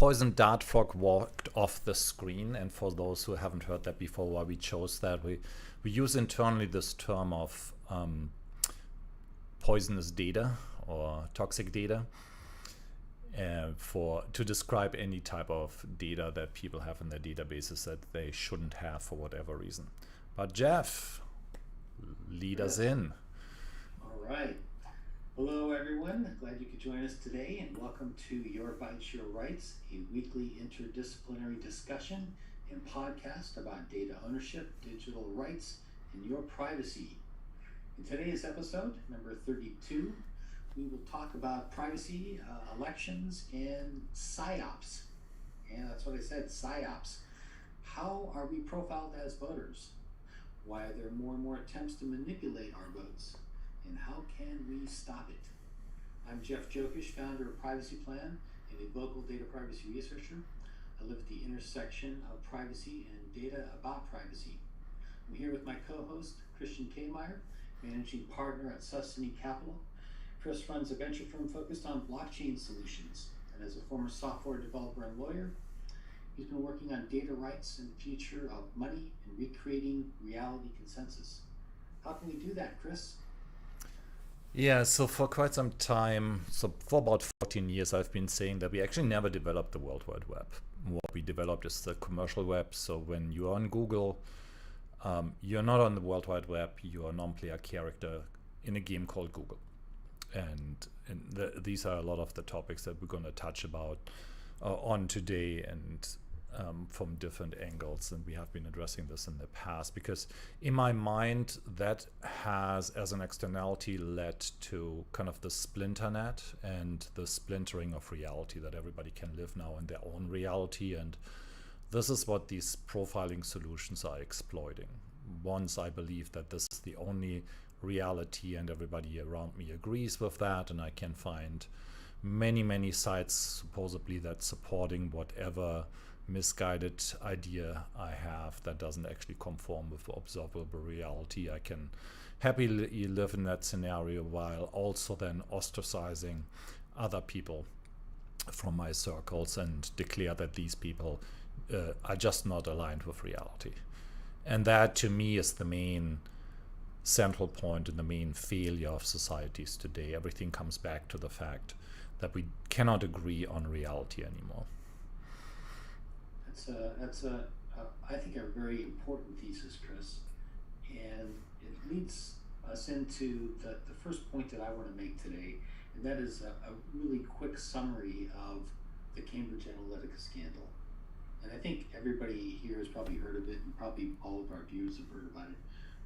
poison dart frog walked off the screen. And for those who haven't heard that before, why we chose that, we use internally this term of poisonous data or toxic data to describe any type of data that people have in their databases that they shouldn't have for whatever reason. But Jeff, lead us in. All right. Hello, everyone. Glad you could join us today, and welcome to YBYR Rights, a weekly interdisciplinary discussion and podcast about data ownership, digital rights, and your privacy. In today's episode, number 32, we will talk about privacy, elections, and PsyOps. And that's what I said, PsyOps. How are we profiled as voters? Why are there more and more attempts to manipulate our votes? And how can we stop it? I'm Jeff Jokish, founder of Privacy Plan and a local data privacy researcher. I live at the intersection of privacy and data about privacy. I'm here with my co-host, Christian Kmeyer, managing partner at Suscini Capital. Chris runs a venture firm focused on blockchain solutions, and as a former software developer and lawyer, he's been working on data rights and the future of money and recreating reality consensus. How can we do that, Chris? Yeah, so for quite some time, so for about 14 years, I've been saying that we actually never developed the World Wide Web. What we developed is the commercial web. So when you're on Google, you're not on the World Wide Web, you're a non-player character in a game called Google. And these are a lot of the topics that we're going to touch about on today, and from different angles, and we have been addressing this in the past, because in my mind that has as an externality led to kind of the splinternet and the splintering of reality, that everybody can live now in their own reality, and this is what these profiling solutions are exploiting. Once I believe that this is the only reality and everybody around me agrees with that, and I can find many sites supposedly that supporting whatever misguided idea I have that doesn't actually conform with observable reality, I can happily live in that scenario while also then ostracizing other people from my circles and declare that these people are just not aligned with reality. And that to me is the main central point and the main failure of societies today. Everything comes back to the fact that we cannot agree on reality anymore. That's I think a very important thesis, Chris, and it leads us into the first point that I want to make today, and that is a really quick summary of the Cambridge Analytica Scandal. And I think everybody here has probably heard of it, and probably all of our viewers have heard about it.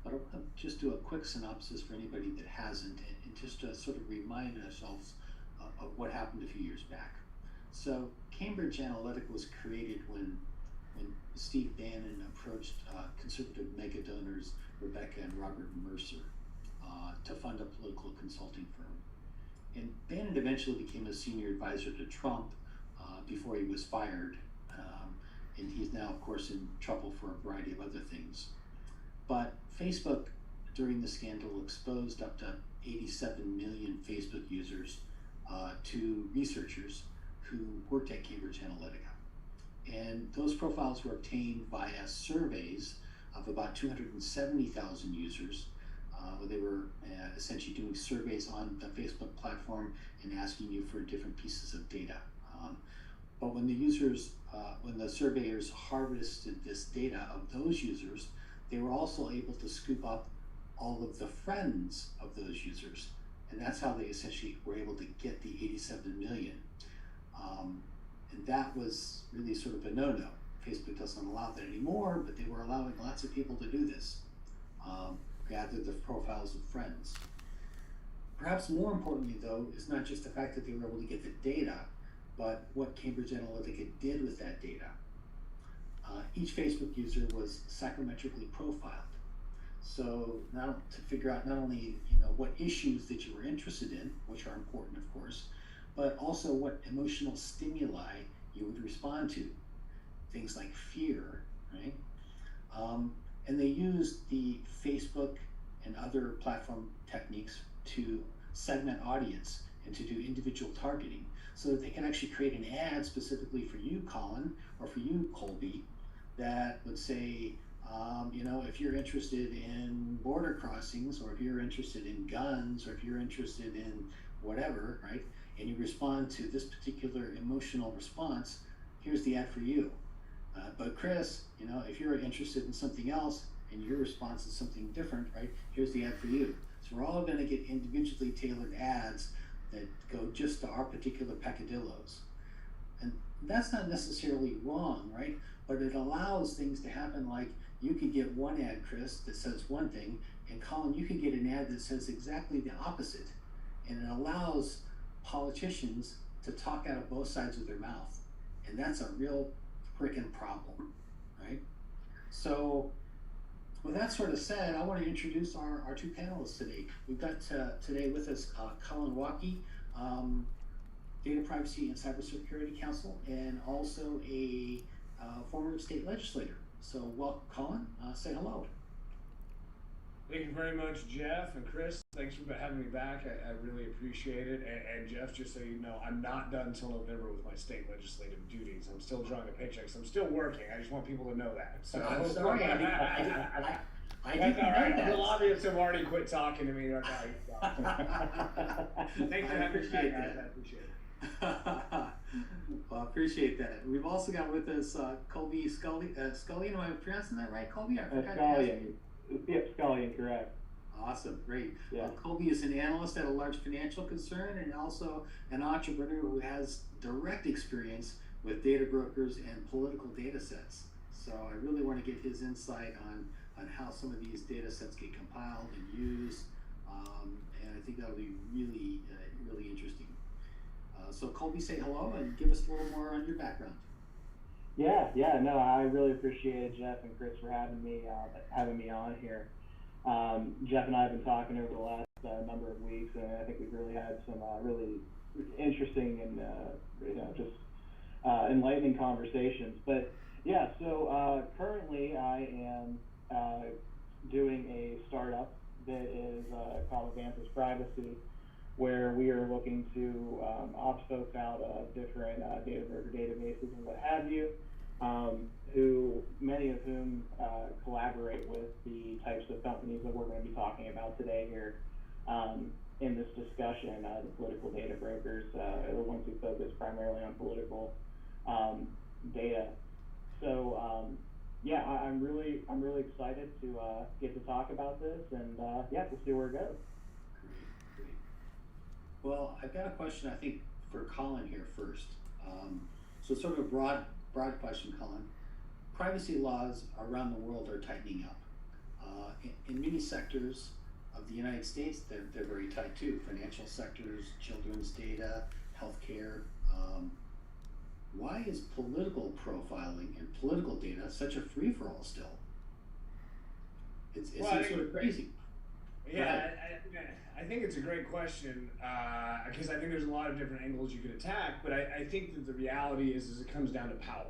But I'll just do a quick synopsis for anybody that hasn't, and just to sort of remind ourselves of what happened a few years back. So Cambridge Analytica was created when Steve Bannon approached conservative mega donors Rebecca and Robert Mercer to fund a political consulting firm. And Bannon eventually became a senior advisor to Trump before he was fired. And he's now, of course, in trouble for a variety of other things. But Facebook, during the scandal, exposed up to 87 million Facebook users to researchers who worked at Cambridge Analytica. And those profiles were obtained via surveys of about 270,000 users. They were essentially doing surveys on the Facebook platform and asking you for different pieces of data. But when the surveyors harvested this data of those users, they were also able to scoop up all of the friends of those users. And that's how they essentially were able to get the 87 million. And that was really sort of a no-no. Facebook doesn't allow that anymore, but they were allowing lots of people to do this, gather the profiles of friends. Perhaps more importantly, though, is not just the fact that they were able to get the data, but what Cambridge Analytica did with that data. Each Facebook user was psychometrically profiled. So now to figure out not only what issues that you were interested in, which are important, of course, but also what emotional stimuli you would respond to, things like fear, right? And they used the Facebook and other platform techniques to segment audience and to do individual targeting so that they can actually create an ad specifically for you, Colin, or for you, Colby, that would say, if you're interested in border crossings, or if you're interested in guns, or if you're interested in whatever, right? And you respond to this particular emotional response, here's the ad for you. But Chris, if you're interested in something else and your response is something different, right? Here's the ad for you. So we're all going to get individually tailored ads that go just to our particular peccadillos. And that's not necessarily wrong, right? But it allows things to happen like you could get one ad, Chris, that says one thing, and Colin, you could get an ad that says exactly the opposite. And it allows politicians to talk out of both sides of their mouth. And that's a real freaking problem, right? So with that sort of said, I want to introduce our two panelists today. We've got today with us Colin Waukee, Data Privacy and Cybersecurity Counsel, and also a former state legislator. So, well, Colin, say hello. Thank you very much, Jeff and Chris. Thanks for having me back. I really appreciate it. And Jeff, just so you know, I'm not done until November with my state legislative duties. I'm still drawing the paychecks. I'm still working. I just want people to know that. So I'm sorry. I didn't that's all right. know that. Well, obviously, have already quit talking to me. Thanks for having me back, guys. I appreciate it. Well, I appreciate that. We've also got with us Colby Scully. Scully, am I pronouncing that right, Colby? Scullion. Yep, Scullion, correct. Awesome, great. Yeah. Colby is an analyst at a large financial concern and also an entrepreneur who has direct experience with data brokers and political data sets. So I really want to get his insight on how some of these data sets get compiled and used, and I think that'll be really, really interesting. So Colby, say hello and give us a little more on your background. Yeah, no, I really appreciate Jeff and Chris for having me on here. Jeff and I have been talking over the last number of weeks, and I think we've really had some really interesting and just enlightening conversations. But yeah, so currently I am doing a startup that is called Advances Privacy, where we are looking to opt folks out of different data broker databases and what have you, many of whom collaborate with the types of companies that we're going to be talking about today here in this discussion, the political data brokers, the ones who focus primarily on political data. So yeah, I'm really excited to get to talk about this, and yeah, we'll see where it goes. Great. Well, I've got a question, I think, for Colin here first. So sort of a broad question, Colin. Privacy laws around the world are tightening up. In many sectors of the United States, they're very tight too. Financial sectors, children's data, healthcare. Why is political profiling and political data such a free-for-all still? It seems sort of crazy. Yeah, I think it's a great question because I think there's a lot of different angles you could attack, but I think that the reality is it comes down to power.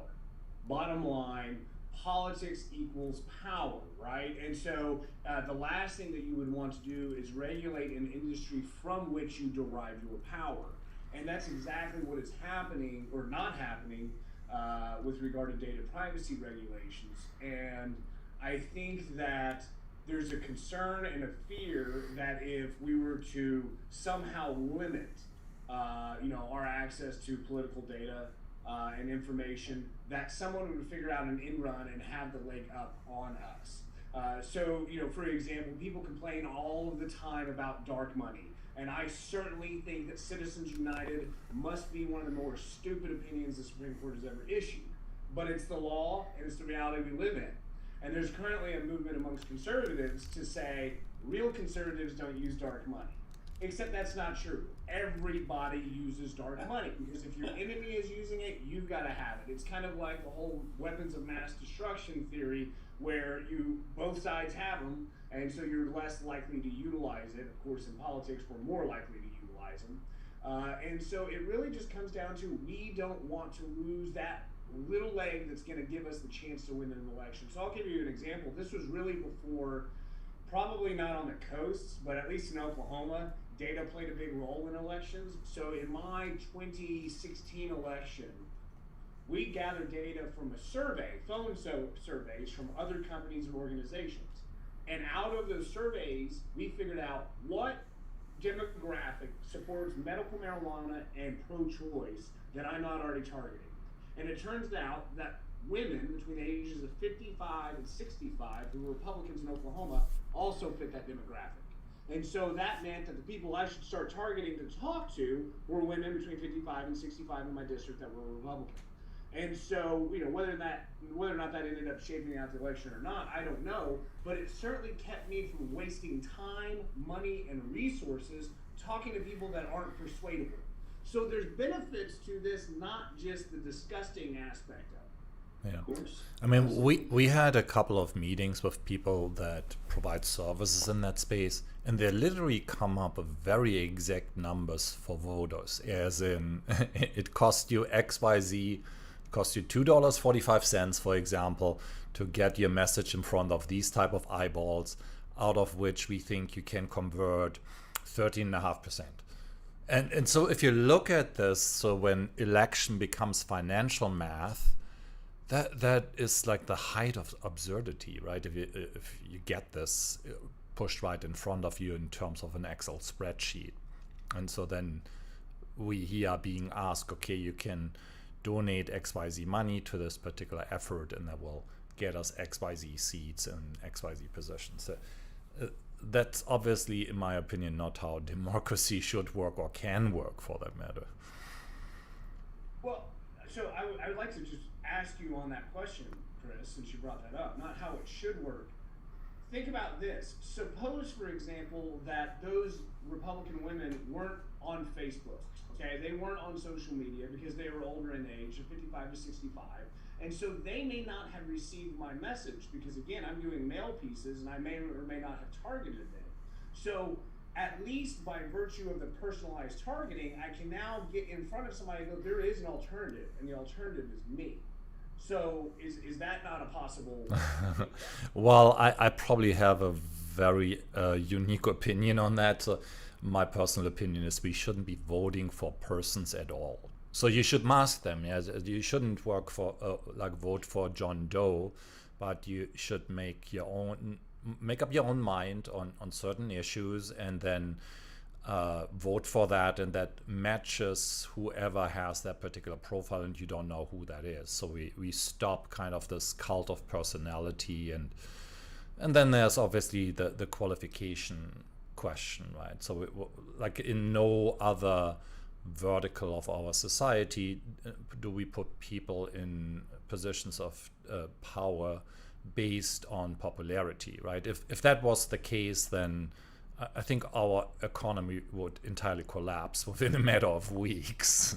Bottom line, politics equals power, right? And so the last thing that you would want to do is regulate an industry from which you derive your power. And that's exactly what is happening or not happening with regard to data privacy regulations. And I think that there's a concern and a fear that if we were to somehow limit, our access to political data and information, that someone would figure out an in run and have the leg up on us. So, for example, people complain all of the time about dark money. And I certainly think that Citizens United must be one of the more stupid opinions the Supreme Court has ever issued. But it's the law and it's the reality we live in. And there's currently a movement amongst conservatives to say real conservatives don't use dark money. Except that's not true. Everybody uses dark money because if your enemy is using it, you've got to have it. It's kind of like the whole weapons of mass destruction theory where both sides have them, and so you're less likely to utilize it. Of course, in politics, we're more likely to utilize them. And so it really just comes down to we don't want to lose that little leg that's going to give us the chance to win an election. So I'll give you an example. This was really before, probably not on the coasts, but at least in Oklahoma, data played a big role in elections. So in my 2016 election, we gathered data from a survey, surveys from other companies and organizations. And out of those surveys, we figured out what demographic supports medical marijuana and pro-choice that I'm not already targeting. And it turns out that women between the ages of 55 and 65 who were Republicans in Oklahoma also fit that demographic. And so that meant that the people I should start targeting to talk to were women between 55 and 65 in my district that were Republican. And so, whether or not that ended up shaping out the election or not, I don't know, but it certainly kept me from wasting time, money, and resources talking to people that aren't persuadable. So there's benefits to this, not just the disgusting aspect of it. Yeah. Of course. I mean, we had a couple of meetings with people that provide services in that space, and they literally come up with very exact numbers for voters, as in it costs you XYZ, costs you $2.45, for example, to get your message in front of these type of eyeballs, out of which we think you can convert 13.5%. And so if you look at this, so when election becomes financial math, that is like the height of absurdity, right? If you get this pushed right in front of you in terms of an Excel spreadsheet. And so then we here are being asked, okay, you can donate XYZ money to this particular effort, and that will get us XYZ seats and XYZ positions. So, that's obviously, in my opinion, not how democracy should work or can work, for that matter. Well, so I would like to just ask you on that question, Chris, since you brought that up, not how it should work. Think about this. Suppose, for example, that those Republican women weren't on Facebook. Okay, they weren't on social media because they were older in age, 55 to 65. And so they may not have received my message because, again, I'm doing mail pieces and I may or may not have targeted them. So at least by virtue of the personalized targeting, I can now get in front of somebody and go, there is an alternative, and the alternative is me. So is that not a possible? Well, I probably have a very unique opinion on that. My personal opinion is we shouldn't be voting for persons at all. So you should mask them. Yes, you shouldn't work for vote for John Doe, but you should make up your own mind on certain issues, and then vote for that, and that matches whoever has that particular profile, and you don't know who that is. So we stop kind of this cult of personality, and then there's obviously the qualification question, right? So like in no other vertical of our society do we put people in positions of power based on popularity, right? If that was the case, then I think our economy would entirely collapse within a matter of weeks.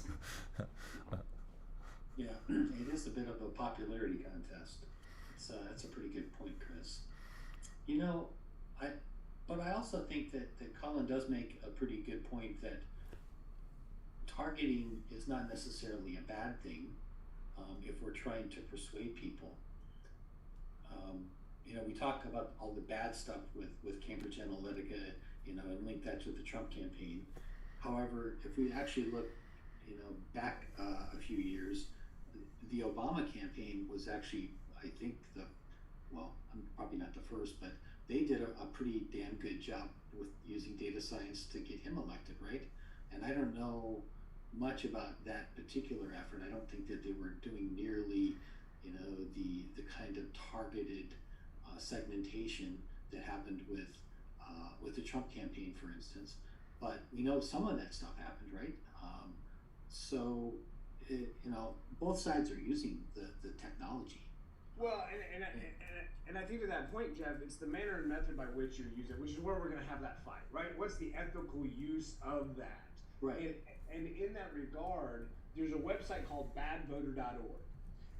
Yeah, it is a bit of a popularity contest. That's a pretty good point, Chris. But I also think that Colin does make a pretty good point that targeting is not necessarily a bad thing if we're trying to persuade people. We talk about all the bad stuff with Cambridge Analytica, and link that to the Trump campaign. However, if we actually look, back a few years, the Obama campaign was actually, I think, I'm probably not the first, but they did a pretty damn good job with using data science to get him elected, right? And I don't know much about that particular effort. I don't think that they were doing nearly, the kind of targeted segmentation that happened with the Trump campaign, for instance. But we know some of that stuff happened, right? Both sides are using the technology. Well, and I think to that point, Jeff, it's the manner and method by which you use it, which is where we're going to have that fight, right? What's the ethical use of that? Right. And in that regard, there's a website called badvoter.org.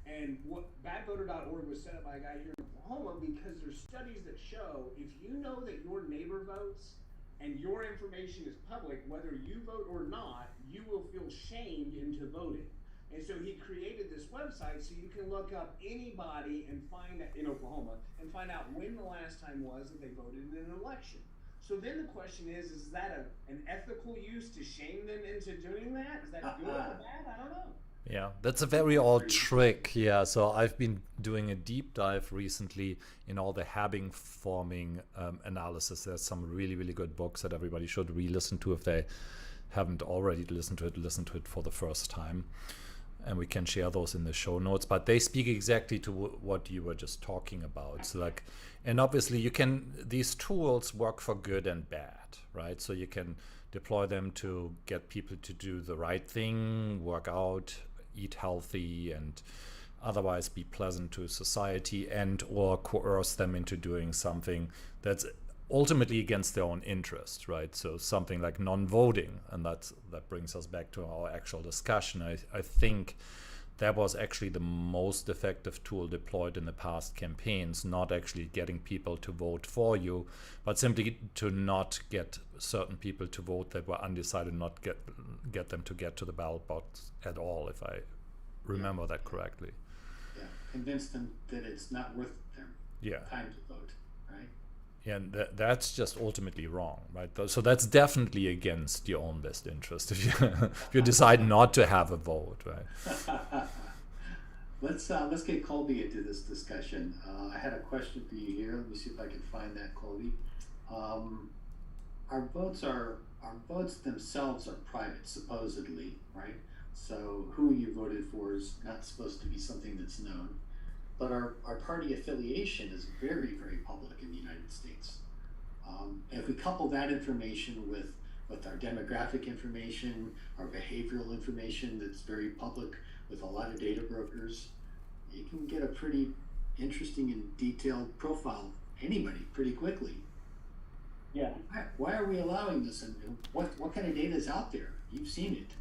And badvoter.org was set up by a guy here in Oklahoma because there's studies that show if you know that your neighbor votes and your information is public, whether you vote or not, you will feel shamed into voting. And so he created this website so you can look up anybody and in Oklahoma and find out when the last time was that they voted in an election. So then the question is that an ethical use to shame them into doing that? Is that good or bad? I don't know. Yeah, that's a very old trick. Yeah, so I've been doing a deep dive recently in all the Habbing forming analysis. There's some really, really good books that everybody should re-listen to if they haven't already listened to it. Listen to it for the first time. And we can share those in the show notes, but they speak exactly to what you were just talking about. So like, and obviously these tools work for good and bad, right? So you can deploy them to get people to do the right thing, work out, eat healthy, and otherwise be pleasant to society, and or coerce them into doing something that's ultimately against their own interest, right? So something like non-voting, and that brings us back to our actual discussion. I think that was actually the most effective tool deployed in the past campaigns, not actually getting people to vote for you, but simply to not get certain people to vote that were undecided, not get them to get to the ballot box at all, if I remember that correctly. Yeah, convince them that it's not worth their time to vote, right? And that's just ultimately wrong, right? So that's definitely against your own best interest if you decide not to have a vote, right? Let's get Colby into this discussion. I had a question for you here. Let me see if I can find that, Colby. Our votes themselves are private, supposedly, right? So who you voted for is not supposed to be something that's known. But our party affiliation is very, very public in the United States. If we couple that information with our demographic information, our behavioral information that's very public with a lot of data brokers, you can get a pretty interesting and detailed profile of anybody pretty quickly. Yeah. Why are we allowing this, and what kind of data is out there? You've seen it.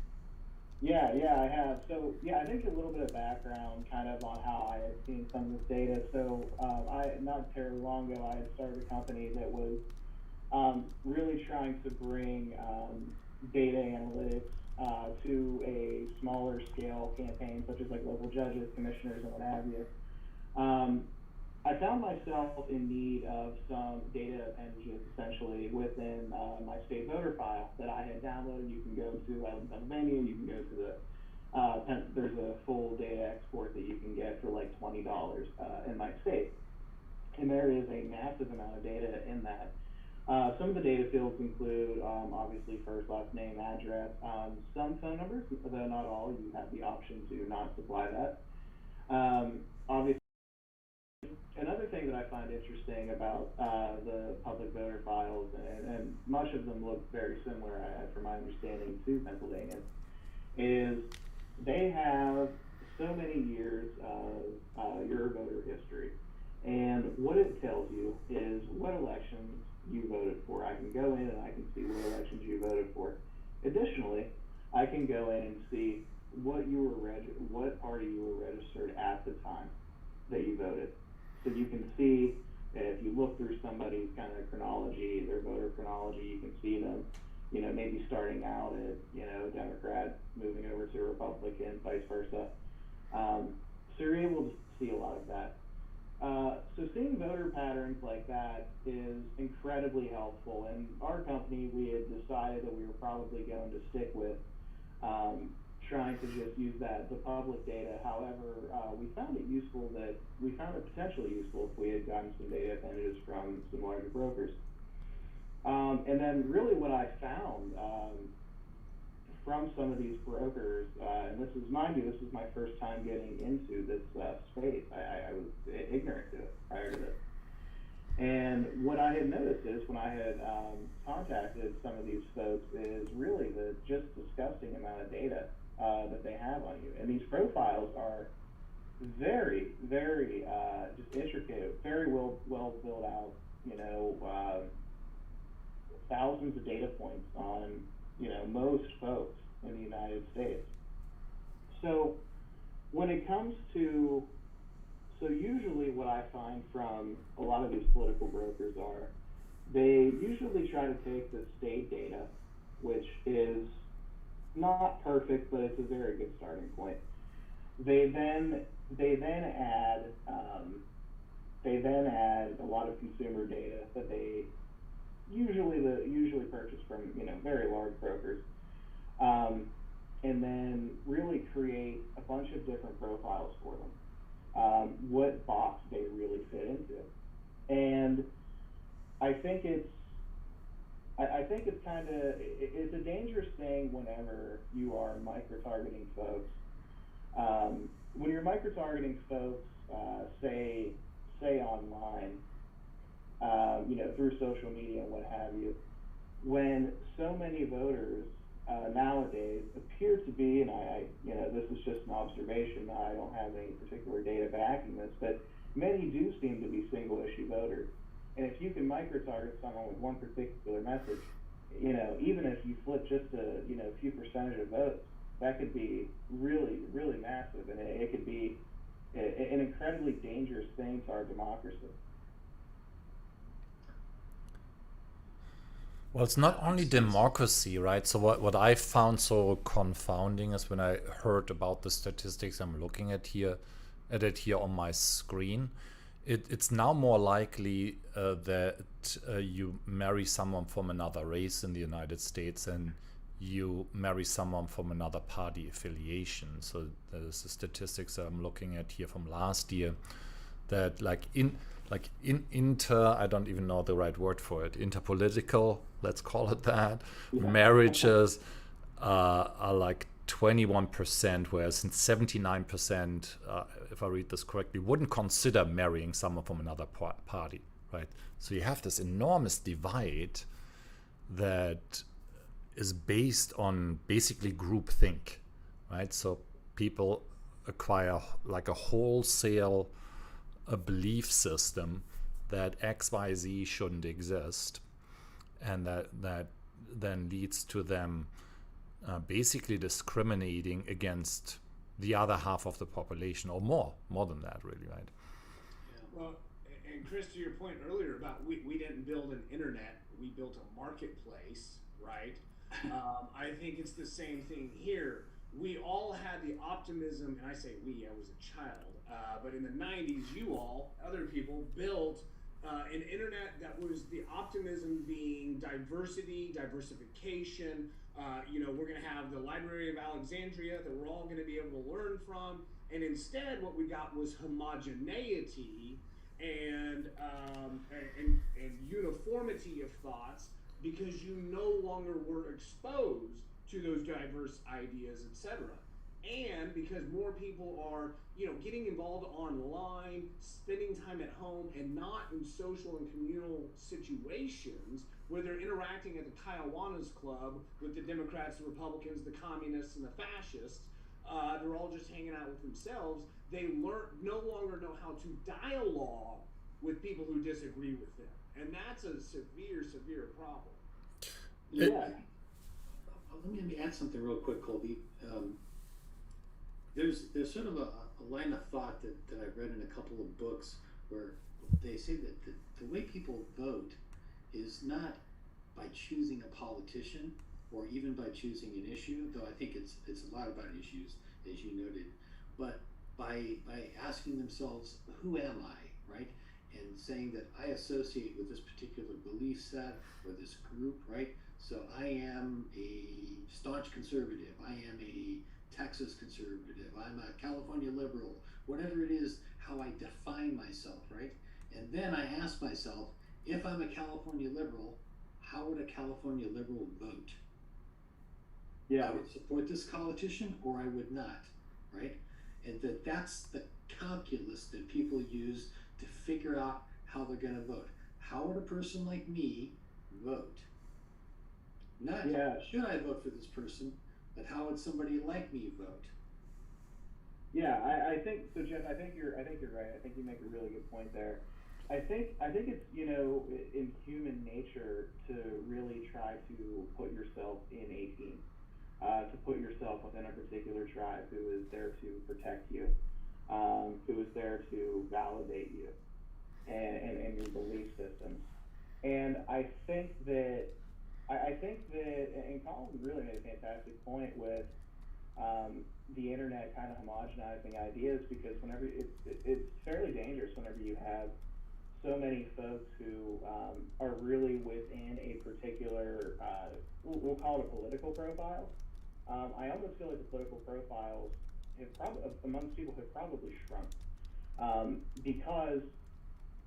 Yeah, I have. So, I think a little bit of background kind of on how I had seen some of this data. So, not terribly long ago, I had started a company that was really trying to bring data analytics to a smaller scale campaign, such as like local judges, commissioners, and what have you. I found myself in need of some data appendages essentially within my state voter file that I had downloaded. You can go to Pennsylvania, you can go to there's a full data export that you can get for like $20 in my state. And there is a massive amount of data in that. Some of the data fields include obviously first, last name, address, some phone numbers, though not all. You have the option to not supply that. Obviously, another thing that I find interesting about the public voter files, and much of them look very similar, from my understanding, to Pennsylvania, is they have so many years of your voter history. And what it tells you is what elections you voted for. I can go in and I can see what elections you voted for. Additionally, I can go in and see what party you were registered at the time that you voted. So you can see, if you look through somebody's kind of chronology, their voter chronology, you can see them, maybe starting out at, Democrat, moving over to Republican, vice versa. So you're able to see a lot of that. So seeing voter patterns like that is incredibly helpful. And our company, we had decided that we were probably going to stick with trying to just use the public data. However, we found it potentially useful if we had gotten some data appendages from some larger brokers. And then really what I found from some of these brokers, and this is my first time getting into this space. I was ignorant to it prior to this. And what I had noticed is when I had contacted some of these folks is really the just disgusting amount of data that they have on you. And these profiles are very, very just intricate, very well built out, thousands of data points on, most folks in the United States. So when it comes to, usually what I find from a lot of these political brokers are, they usually try to take the state data, which is not perfect, but it's a very good starting point. They then add a lot of consumer data that usually purchased from very large brokers, and then really create a bunch of different profiles for them, what box they really fit into. And I think it's it's a dangerous thing whenever you are micro-targeting folks. When you're micro-targeting folks, say online, through social media and what have you, when so many voters nowadays appear to be, and this is just an observation, I don't have any particular data backing this, but many do seem to be single-issue voters. And if you can micro-target someone with one particular message, even if you flip just a few percentage of votes, that could be really, really massive, and it could be an incredibly dangerous thing to our democracy. Well, it's not only democracy, right? So what I found so confounding is when I heard about the statistics I'm looking at it here on my screen. It's now more likely that you marry someone from another race in the United States and you marry someone from another party affiliation. So there's the statistics that I'm looking at here from last year that inter, I don't even know the right word for it, interpolitical, let's call it that, marriages are like 21%, whereas 79%, if I read this correctly, wouldn't consider marrying someone from another party, right? So you have this enormous divide that is based on basically groupthink, right? So people acquire like a wholesale belief system that XYZ shouldn't exist, and that then leads to them basically discriminating against the other half of the population, or more than that, really, right? Yeah. Well, and Chris, to your point earlier about we didn't build an internet, we built a marketplace, right? I think it's the same thing here. We all had the optimism, and I say we, I was a child, but in the 90s, you all, other people, built an internet that was the optimism being diversity, diversification. We're going to have the Library of Alexandria that we're all going to be able to learn from. And instead, what we got was homogeneity and uniformity of thoughts, because you no longer were exposed to those diverse ideas, etc. And because more people are, getting involved online, spending time at home, and not in social and communal situations where they're interacting at the Kiwanis Club with the Democrats, the Republicans, the communists, and the fascists. They're all just hanging out with themselves. They no longer know how to dialogue with people who disagree with them. And that's a severe, severe problem. Yeah. Let me add something real quick, Colby. There's sort of a line of thought that I've read in a couple of books where they say that the way people vote is not by choosing a politician or even by choosing an issue, though I think it's a lot about issues, as you noted, but by asking themselves, who am I, right? And saying that I associate with this particular belief set or this group, right? So I am a staunch conservative, I am a Texas conservative, I'm a California liberal, whatever it is, how I define myself, right? And then I ask myself, if I'm a California liberal, how would a California liberal vote? Yeah. I would support this politician or I would not, right? And that's the calculus that people use to figure out how they're going to vote. How would a person like me vote? Not should I vote for this person, but how would somebody like me vote? Yeah, I think so, Jeff. I think you're right. I think you make a really good point there. I think it's in human nature to really try to put yourself in a team, to put yourself within a particular tribe who is there to protect you, who is there to validate you, and your belief systems. And I think that, and Colin really made a fantastic point with the internet kind of homogenizing ideas, because whenever it's fairly dangerous whenever you have so many folks who are really within a particular, we'll call it a political profile. I almost feel like the political profiles have probably, amongst people, have probably shrunk.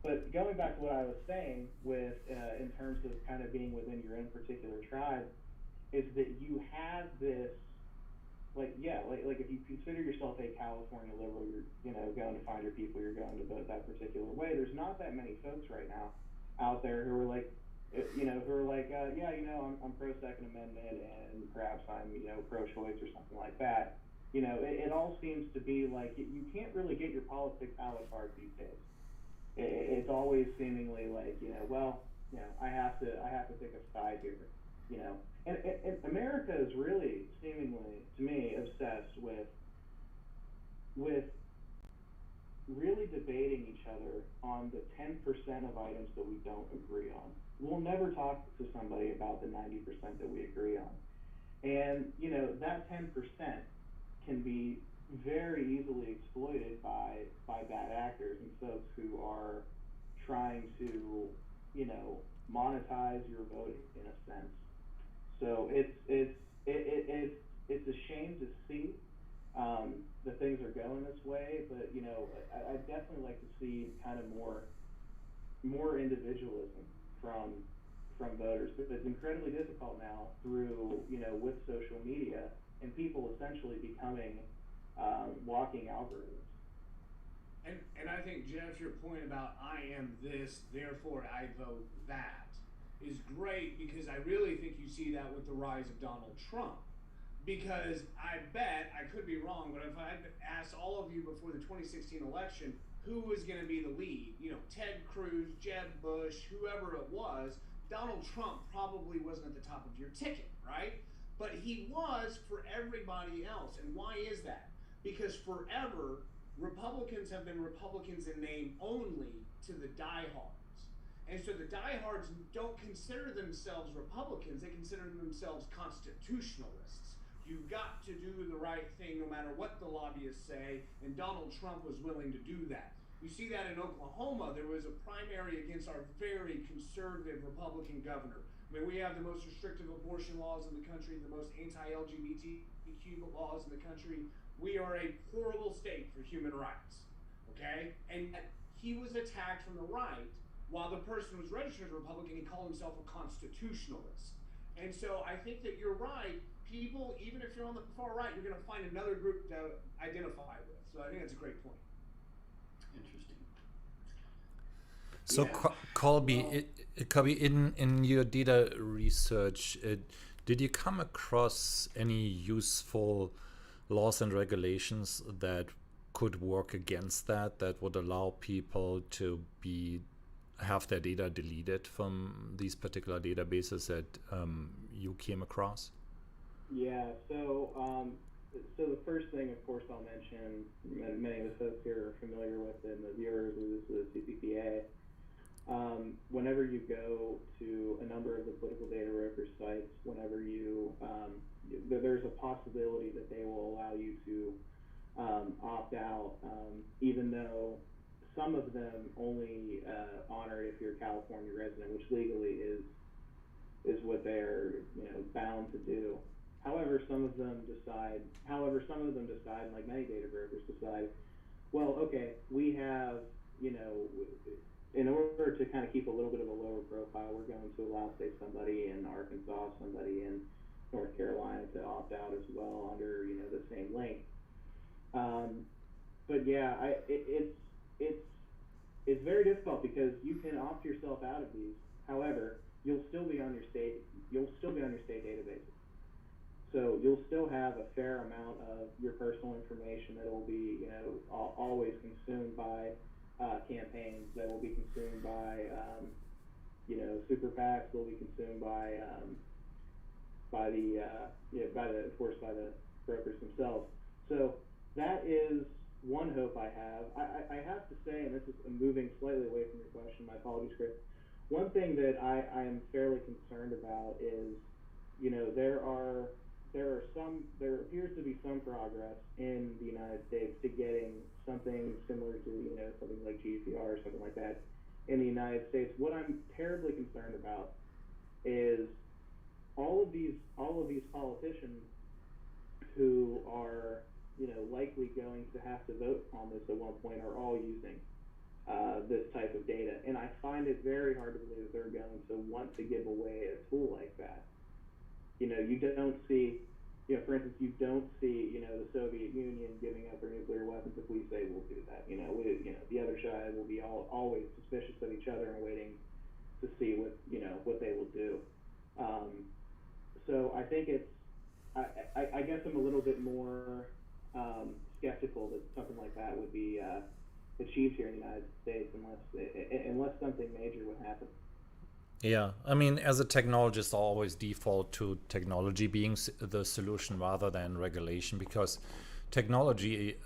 But going back to what I was saying with, in terms of kind of being within your own particular tribe, is that you have this, like if you consider yourself a California liberal, you're going to find your people, you're going to vote that particular way. There's not that many folks right now out there who are like, I'm pro Second Amendment and perhaps I'm pro-choice or something like that. It all seems to be like you can't really get your politics a la carte these days. It's always seemingly like I have to pick a side here. And America is really seemingly, to me, obsessed with really debating each other on the 10% of items that we don't agree on. We'll never talk to somebody about the 90% that we agree on. And, that 10% can be very easily exploited by bad actors and folks who are trying to, monetize your voting in a sense. So it's a shame to see that things are going this way, but I'd definitely like to see kind of more individualism from voters, because it's incredibly difficult now through with social media and people essentially becoming walking algorithms. And I think, Jeff, your point about I am this, therefore I vote that is great, because I really think you see that with the rise of Donald Trump. Because I bet, I could be wrong, but if I had asked all of you before the 2016 election who was going to be the lead, Ted Cruz, Jeb Bush, whoever it was, Donald Trump probably wasn't at the top of your ticket, right? But he was for everybody else. And why is that? Because forever, Republicans have been Republicans in name only to the diehards. And so the diehards don't consider themselves Republicans, they consider themselves constitutionalists. You've got to do the right thing no matter what the lobbyists say, and Donald Trump was willing to do that. You see that in Oklahoma. There was a primary against our very conservative Republican governor. I mean, we have the most restrictive abortion laws in the country, the most anti-LGBTQ laws in the country. We are a horrible state for human rights, okay? And yet he was attacked from the right, while the person was registered as a Republican, he called himself a constitutionalist. And so I think that you're right. People, even if you're on the far right, you're going to find another group to identify with. So I think that's a great point. Interesting. So Yeah. Colby, in your data research, did you come across any useful laws and regulations that could work against that would allow people to have their data deleted from these particular databases that you came across? Yeah, so the first thing, of course, I'll mention, many of the folks here are familiar with, and the viewers, is the CCPA. Whenever you go to a number of the political data broker sites, whenever there's a possibility that they will allow you to opt out, even though some of them only honor it if you're a California resident, which legally is what they're bound to do. However, some of them decide, like many data brokers decide, well, okay, we have, in order to kind of keep a little bit of a lower profile, we're going to allow, say, somebody in Arkansas, somebody in North Carolina to opt out as well under, the same link. But yeah, it's very difficult because you can opt yourself out of these. However, you'll still be on your state databases. So you'll still have a fair amount of your personal information that will be, always consumed by campaigns, that will be consumed by, super PACs, will be consumed by the brokers themselves. So that is one hope I have. I have to say, and this is moving slightly away from your question, my apologies, Chris. One thing that I am fairly concerned about is, there appears to be some progress in the United States to getting something similar to, something like GDPR or something like that in the United States. What I'm terribly concerned about is all of these politicians who are, likely going to have to vote on this at one point are all using this type of data, and I find it very hard to believe that they're going to want to give away a tool like that. You don't see, for instance, you don't see, the Soviet Union giving up their nuclear weapons if we say we'll do that. The other side will be always suspicious of each other and waiting to see what they will do. So I think I guess I'm a little bit more skeptical that something like that would be achieved here in the United States unless something major would happen. Yeah, I mean, as a technologist, I always default to technology being the solution rather than regulation, because technology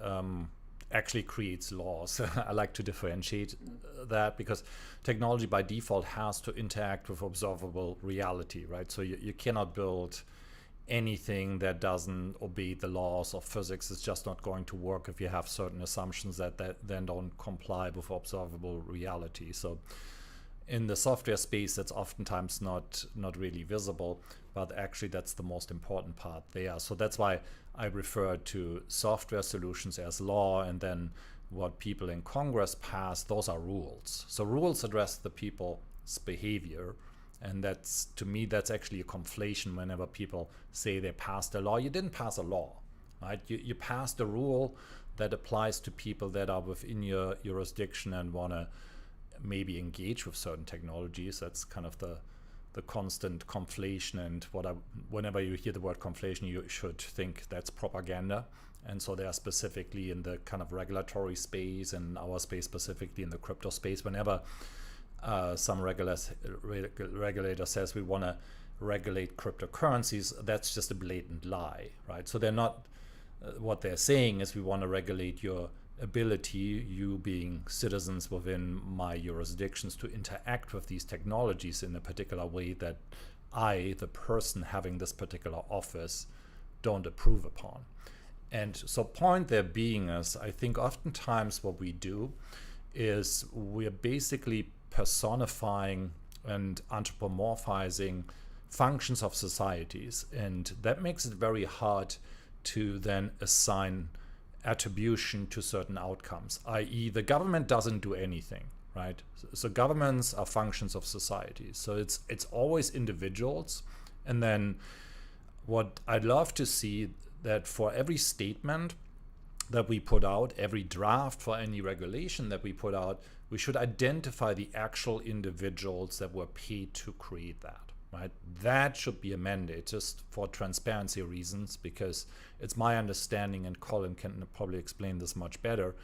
actually creates laws. I like to differentiate that, because technology by default has to interact with observable reality, right? So you cannot build anything that doesn't obey the laws of physics. Is just not going to work if you have certain assumptions that then don't comply with observable reality. So in the software space, that's oftentimes not really visible, but actually that's the most important part there. So that's why I refer to software solutions as law, and then what people in Congress pass, those are rules. So rules address the people's behavior, and that's, to me, that's actually a conflation. Whenever people say they passed a law, you didn't pass a law, right? You passed a rule that applies to people that are within your jurisdiction and want to maybe engage with certain technologies. That's kind of the constant conflation, and whenever you hear the word conflation, you should think that's propaganda. And so they are specifically in the kind of regulatory space, and our space specifically in the crypto space. Whenever some regulator says we want to regulate cryptocurrencies, that's just a blatant lie, right? So they're not, what they're saying is we want to regulate your ability, you being citizens within my jurisdictions, to interact with these technologies in a particular way that I, the person having this particular office, don't approve upon. And so point there being is, I think oftentimes what we do is we're basically personifying and anthropomorphizing functions of societies, and that makes it very hard to then assign attribution to certain outcomes, i.e. the government doesn't do anything, right? So governments are functions of society. So it's always individuals. And then what I'd love to see, that for every statement that we put out, every draft for any regulation that we put out, we should identify the actual individuals that were paid to create that, right? That should be a mandate, just for transparency reasons, because it's my understanding, and Colin can probably explain this much better,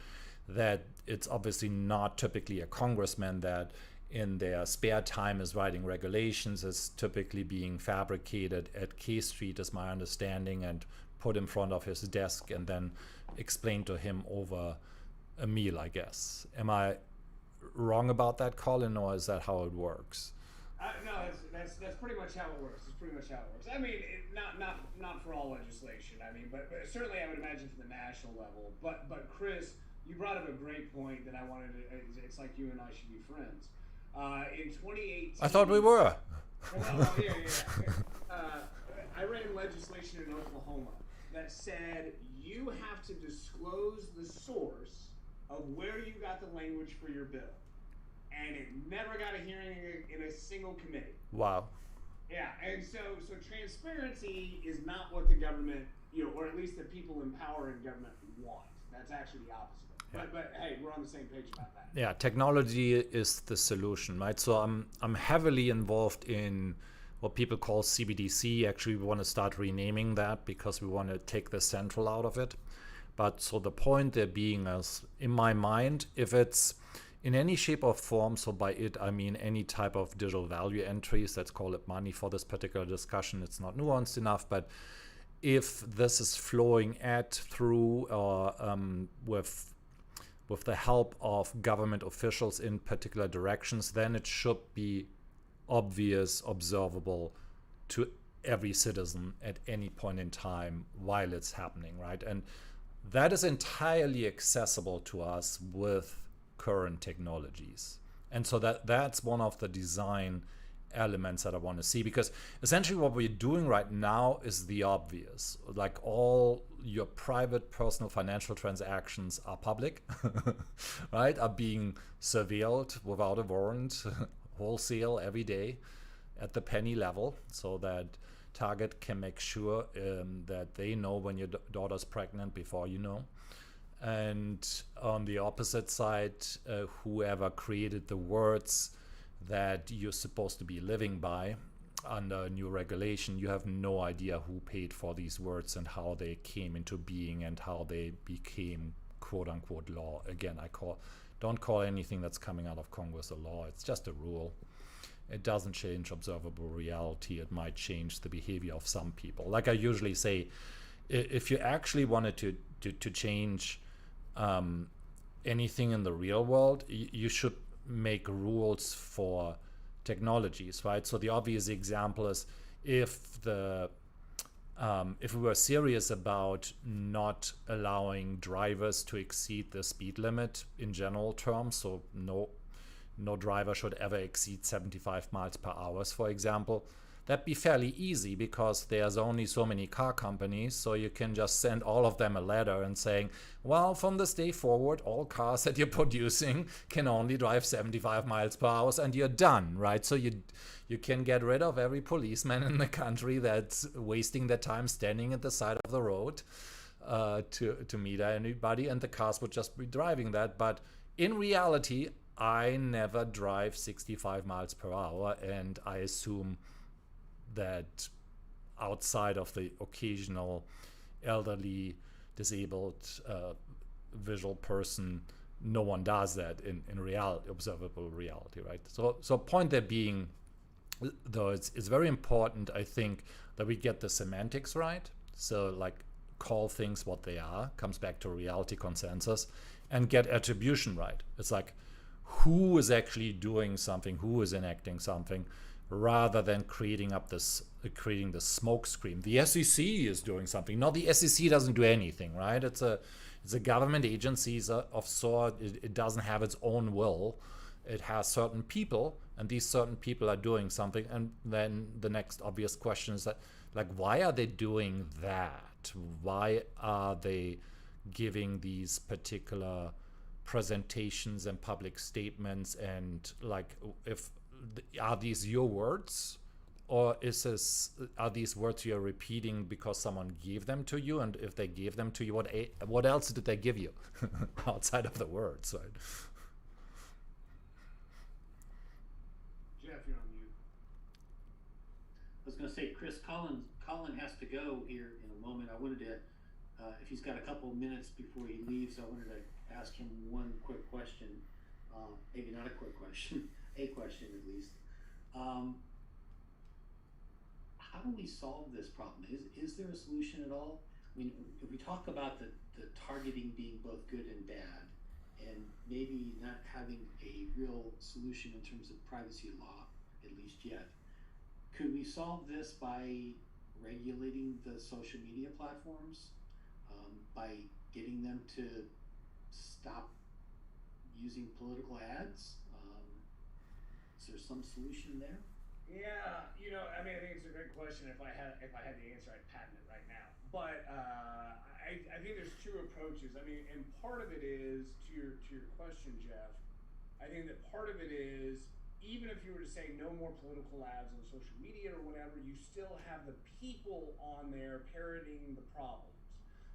that it's obviously not typically a congressman that in their spare time is writing regulations. Is typically being fabricated at K Street, is my understanding, and put in front of his desk and then explained to him over a meal, I guess. Am I wrong about that, Colin, or is that how it works? No, that's pretty much how it works. It's pretty much how it works. I mean, not for all legislation. I mean, but certainly I would imagine for the national level. But Chris, you brought up a great point that I wanted to. It's like you and I should be friends. In 2018, I thought we were. I ran legislation in Oklahoma that said you have to disclose the source of where you got the language for your bill. And it never got a hearing in a single committee. Wow. Yeah, and so transparency is not what the government, or at least the people in power in government want. That's actually the opposite. Yeah. But hey, we're on the same page about that. Yeah, technology is the solution, right? So I'm heavily involved in what people call CBDC. Actually, we want to start renaming that because we want to take the central out of it. But so the point there being is, in my mind, if it's in any shape or form, so by it I mean any type of digital value entries, let's call it money for this particular discussion, it's not nuanced enough, but if this is flowing through or with the help of government officials in particular directions, then it should be obvious, observable to every citizen at any point in time while it's happening, right? And that is entirely accessible to us with current technologies. And so that's one of the design elements that I want to see, because essentially what we're doing right now is the obvious. Like all your private personal financial transactions are public, right? Are being surveilled without a warrant, wholesale every day at the penny level, so that Target can make sure that they know when your daughter's pregnant before you know. And on the opposite side, whoever created the words that you're supposed to be living by under new regulation, you have no idea who paid for these words and how they came into being and how they became quote unquote law. Again, don't call anything that's coming out of Congress a law. It's just a rule. It doesn't change observable reality. It might change the behavior of some people. Like I usually say, if you actually wanted to change anything in the real world, you should make rules for technologies, right? So the obvious example is if we were serious about not allowing drivers to exceed the speed limit in general terms, so no driver should ever exceed 75 miles per hour, for example, that'd be fairly easy because there's only so many car companies, so you can just send all of them a letter and saying, well, from this day forward, all cars that you're producing can only drive 75 miles per hour, and you're done, right? So you can get rid of every policeman in the country that's wasting their time standing at the side of the road to meet anybody, and the cars would just be driving that. But in reality, I never drive 65 miles per hour, and I assume that outside of the occasional elderly, disabled, visual person, no one does that in reality, observable reality, right? So point there being, though, it's very important, I think, that we get the semantics right. So like call things what they are, comes back to reality consensus, and get attribution right. It's like who is actually doing something, who is enacting something, rather than creating the smoke screen. The SEC is doing something. No, the SEC doesn't do anything, right? It's a government agency of sort. It doesn't have its own will. It has certain people, and these certain people are doing something. And then the next obvious question is that, like, why are they doing that? Why are they giving these particular presentations and public statements? And like, are these your words, or are these words you're repeating because someone gave them to you? And if they gave them to you, what else did they give you outside of the words, right? Jeff, you're on mute. I was going to say, Chris, Colin has to go here in a moment. I wanted to, if he's got a couple minutes before he leaves, I wanted to ask him one quick question. Maybe not a quick question, a question at least. How do we solve this problem? Is there a solution at all? I mean, if we talk about the targeting being both good and bad, and maybe not having a real solution in terms of privacy law, at least yet, could we solve this by regulating the social media platforms, by getting them to stop using political ads? Is there some solution there? Yeah, I mean, I think it's a great question. If I had the answer, I'd patent it right now. But I think there's two approaches. I mean, and part of it is to your question, Jeff. I think that part of it is, even if you were to say no more political ads on social media or whatever, you still have the people on there parroting the problems.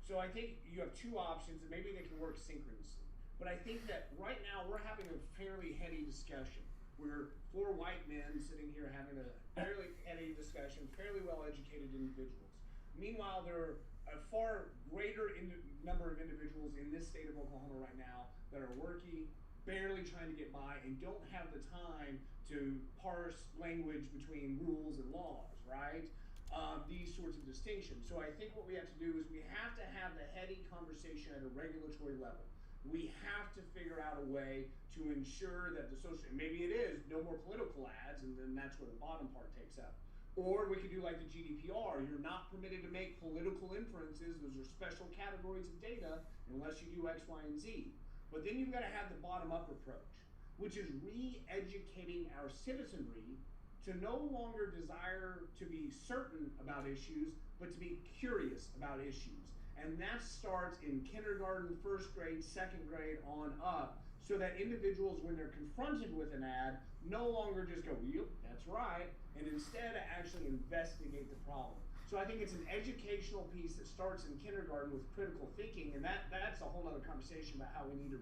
So I think you have two options, and maybe they can work synchronously. But I think that right now we're having a fairly heady discussion. We're four white men sitting here having a fairly heady discussion, fairly well-educated individuals. Meanwhile, there are a far greater number of individuals in this state of Oklahoma right now that are working, barely trying to get by, and don't have the time to parse language between rules and laws, right? These sorts of distinctions. So I think what we have to do is we have to have the heady conversation at a regulatory level. We have to figure out a way to ensure that the social, maybe it is no more political ads, and then that's where the bottom part takes up. Or we could do like the GDPR. You're not permitted to make political inferences. Those are special categories of data unless you do X, Y, and Z. But then you've got to have the bottom-up approach, which is re-educating our citizenry to no longer desire to be certain about issues, but to be curious about issues. And that starts in kindergarten, first grade, second grade on up, so that individuals, when they're confronted with an ad, no longer just go, yep, that's right, and instead actually investigate the problem. So I think it's an educational piece that starts in kindergarten with critical thinking, and that's a whole other conversation about how we need to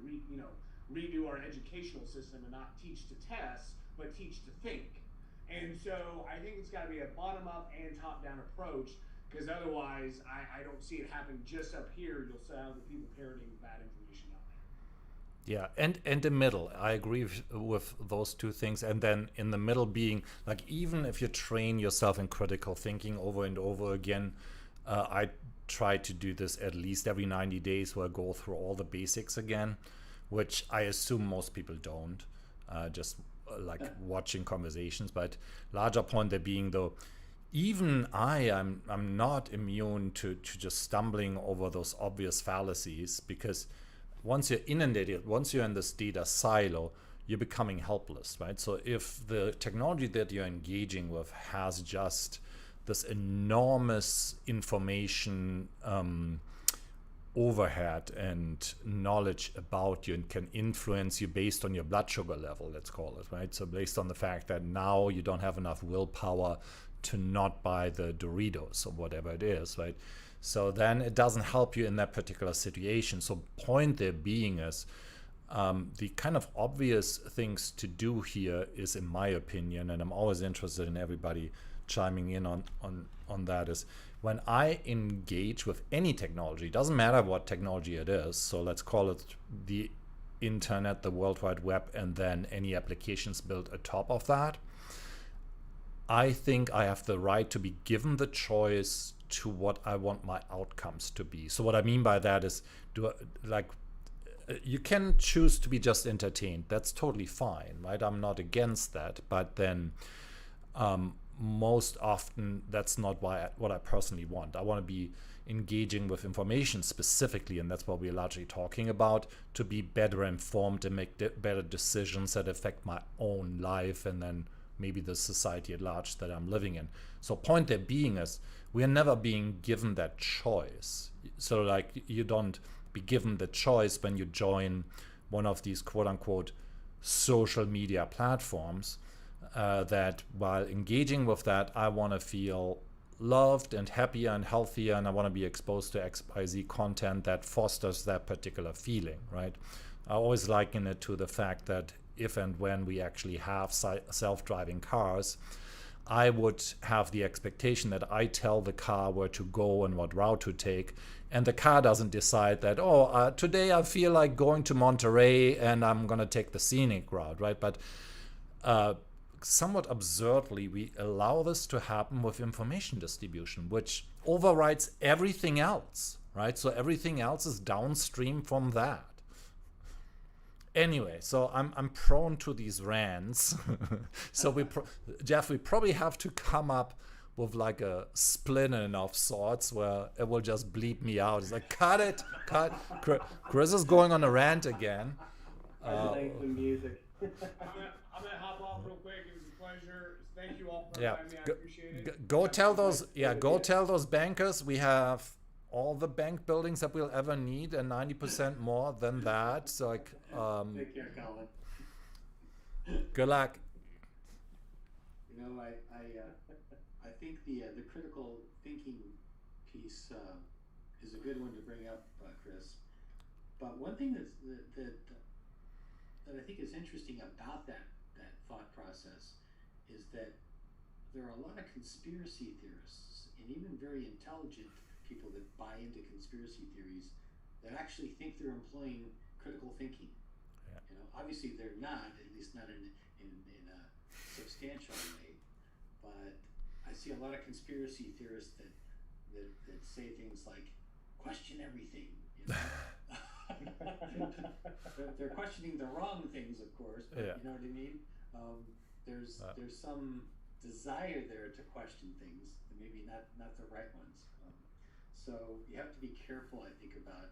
redo our educational system and not teach to test, but teach to think. And so I think it's got to be a bottom-up and top-down approach, because otherwise I don't see it happen just up here. You'll still have the people parroting bad information out there. Yeah, and the middle, I agree with those two things. And then in the middle being, like, even if you train yourself in critical thinking over and over again, I try to do this at least every 90 days where I go through all the basics again, which I assume most people don't, just like watching conversations. But larger point there being, though, even I'm not immune to just stumbling over those obvious fallacies, because once you're inundated, once you're in this data silo, you're becoming helpless, right? So if the technology that you're engaging with has just this enormous information overhead and knowledge about you, and can influence you based on your blood sugar level, let's call it, right? So based on the fact that now you don't have enough willpower to not buy the Doritos or whatever it is, right? So then it doesn't help you in that particular situation. So point there being is, the kind of obvious things to do here is, in my opinion, and I'm always interested in everybody chiming in on that, is when I engage with any technology, doesn't matter what technology it is, so let's call it the internet, the World Wide Web, and then any applications built atop of that, I think I have the right to be given the choice to what I want my outcomes to be. So what I mean by that is, you can choose to be just entertained. That's totally fine, right? I'm not against that. But then most often that's not what I personally want. I want to be engaging with information specifically, and that's what we're largely talking about, to be better informed and make better decisions that affect my own life and then maybe the society at large that I'm living in. So point there being is, we are never being given that choice. So like, you don't be given the choice when you join one of these quote unquote social media platforms, that while engaging with that, I want to feel loved and happier and healthier, and I want to be exposed to XYZ content that fosters that particular feeling, right? I always liken it to the fact that if and when we actually have self-driving cars, I would have the expectation that I tell the car where to go and what route to take, and the car doesn't decide that, today I feel like going to Monterey and I'm going to take the scenic route, right? But somewhat absurdly, we allow this to happen with information distribution, which overrides everything else, right? So everything else is downstream from that. Anyway, so I'm prone to these rants. So Jeff, we probably have to come up with like a split-in of sorts where it will just bleep me out. It's like, cut it, cut. Chris is going on a rant again. Playing some music. I'm gonna hop off real quick. It was a pleasure. Thank you all for having me. I appreciate it. Go tell those bankers we have all the bank buildings that we'll ever need, and 90% more than that. So like, take care, Colin. Good luck. You know, I think the critical thinking piece is a good one to bring up, Chris. But one thing that I think is interesting about that thought process is that there are a lot of conspiracy theorists and even very intelligent people that buy into conspiracy theories that actually think they're employing critical thinking. Yeah. You know, obviously they're not, at least not in a substantial way. But I see a lot of conspiracy theorists that say things like, question everything. You know? They're questioning the wrong things, of course, but you know what I mean? There's some desire there to question things, and maybe not the right ones. So you have to be careful, I think, about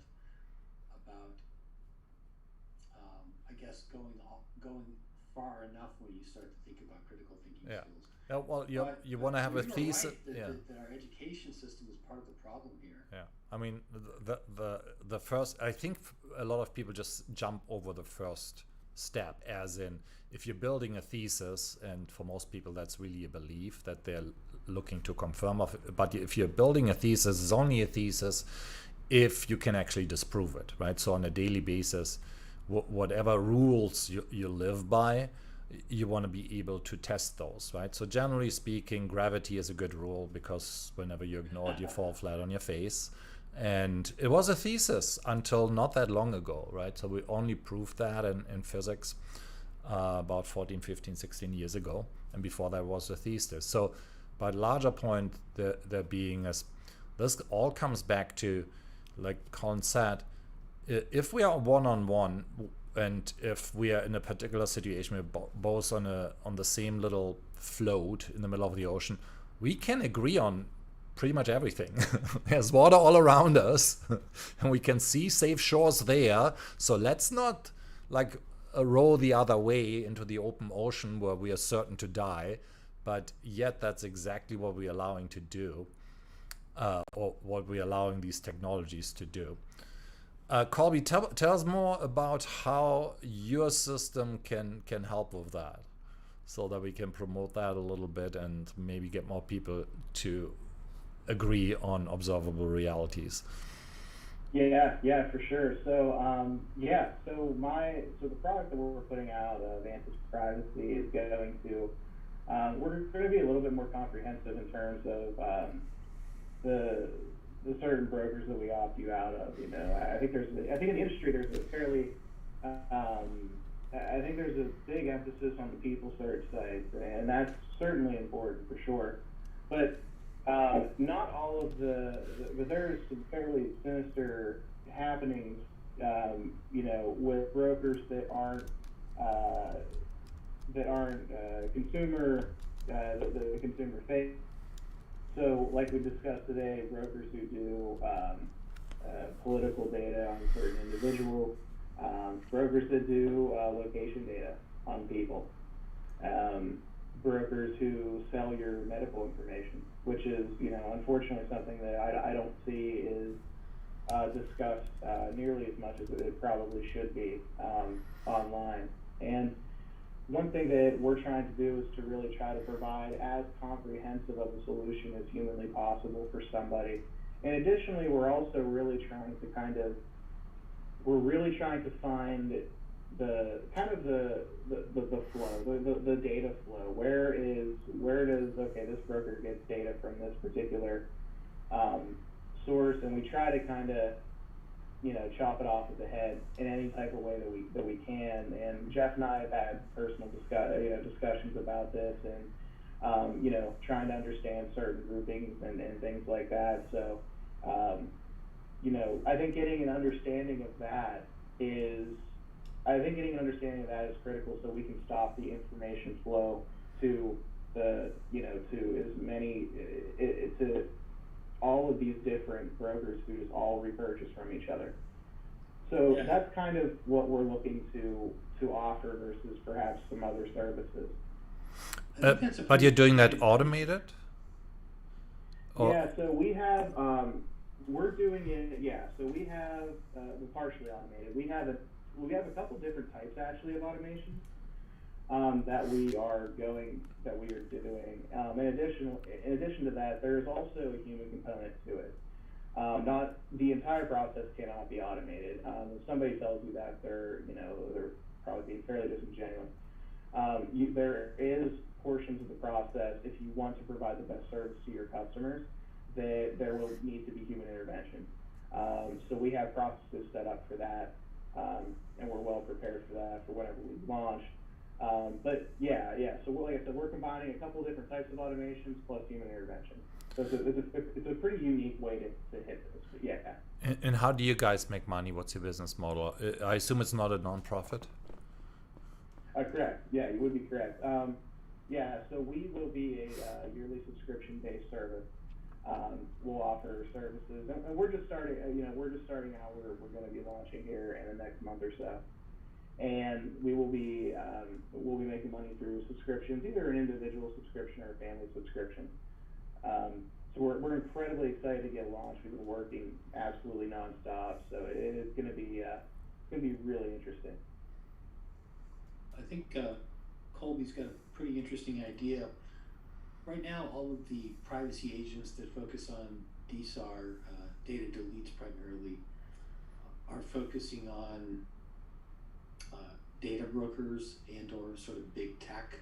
I guess going far enough when you start to think about critical thinking Yeah. skills. Well, But you want to have a you're thesis. right that, Yeah. that our education system is part of the problem here. Yeah, I mean the first. I think a lot of people just jump over the first step, as in if you're building a thesis, and for most people that's really a belief that they're looking to confirm of. But if you're building a thesis, it's only a thesis if you can actually disprove it, right? So on a daily basis, whatever rules you live by, you want to be able to test those, right? So generally speaking, gravity is a good rule because whenever you ignore it, you fall flat on your face. And it was a thesis until not that long ago, right? So we only proved that in physics about 14, 15, 16 years ago. And before that was a thesis. So, but larger point, there being as this all comes back to, like Colin said, if we are one-on-one, and if we are in a particular situation, we're both on the same little float in the middle of the ocean, we can agree on pretty much everything. There's water all around us, and we can see safe shores there. So let's not like row the other way into the open ocean where we are certain to die. But yet that's exactly what we're allowing to do, or what we're allowing these technologies to do. Colby, tell us more about how your system can help with that, so that we can promote that a little bit and maybe get more people to agree on observable realities. Yeah, for sure. So so the product that we're putting out, Vantage Privacy, is going to we're going to be a little bit more comprehensive in terms of the certain brokers that we opt you out of. You know, I think in the industry there's a fairly I think there's a big emphasis on the people search sites, and that's certainly important for sure. But not all of but there's some fairly sinister happenings, you know, with brokers that aren't consumer the consumer face. So, like we discussed today, brokers who do political data on certain individuals, brokers that do location data on people, brokers who sell your medical information, which is, you know, unfortunately something that I don't see is discussed nearly as much as it probably should be online. And one thing that we're trying to do is to really try to provide as comprehensive of a solution as humanly possible for somebody. And additionally, we're also really trying to find the kind of the flow, the data flow. Where does this broker gets data from this particular source, and we try to kind of, you know, chop it off at the head in any type of way that we can. And Jeff and I have had personal discussions about this, and you know, trying to understand certain groupings and things like that. So you know, I think getting an understanding of that is critical, so we can stop the information flow to all of these different brokers who just all repurchase from each other. So yeah, that's kind of what we're looking to offer versus perhaps some other services. But you're doing that automated? Yeah, so we have, we're doing it, so we have partially automated. We have a couple different types actually of automation that we are doing. In addition to that, there's also a human component to it. Not the entire process cannot be automated. If somebody tells you that, they're probably being fairly disingenuous. There is portions of the process, if you want to provide the best service to your customers, that there will need to be human intervention. So we have processes set up for that, and we're well prepared for that for whenever we launch. But so like I said, we're combining a couple different types of automations plus human intervention. So it's a pretty unique way to hit this, but yeah. And how do you guys make money? What's your business model? I assume it's not a non-profit? Correct. Yeah, you would be correct. So we will be a yearly subscription-based service. We'll offer services, and we're just starting. We're just starting out. We're going to be launching here in the next month or so. and we'll be making money through subscriptions, either an individual subscription or a family subscription. So we're incredibly excited to get launched. We've been working absolutely nonstop, so it is going to be really interesting. I think Colby's got a pretty interesting idea. Right now, all of the privacy agents that focus on DSAR, data deletes primarily, are focusing on data brokers and or sort of big tech,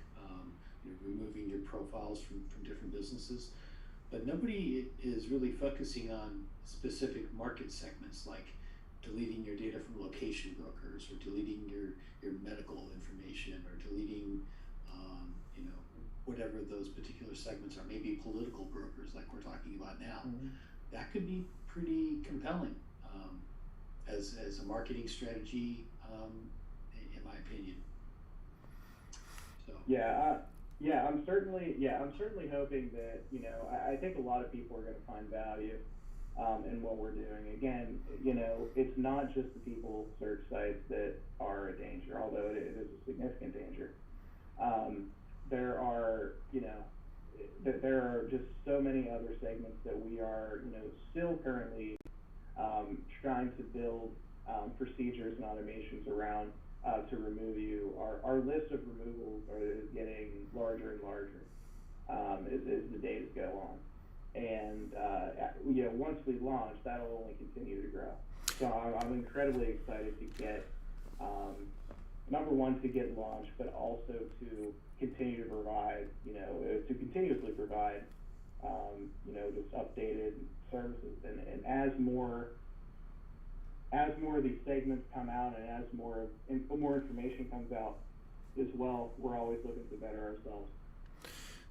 removing your profiles from different businesses. But nobody is really focusing on specific market segments like deleting your data from location brokers or deleting your medical information or deleting whatever those particular segments are, maybe political brokers like we're talking about now. Mm-hmm. That could be pretty compelling as a marketing strategy, in my opinion. So I'm certainly hoping that, I think a lot of people are going to find value in what we're doing. Again, it's not just the people search sites that are a danger, although it is a significant danger. There are just so many other segments that we are, still currently trying to build procedures and automations around to remove you. Our list of removals is getting larger and larger as the days go on. And once we launch, that'll only continue to grow. So I'm incredibly excited to get, number one, to get launched, but also to continue to provide, to continuously provide, just updated services. And as more of these segments come out and as more information comes out as well, we're always looking to better ourselves.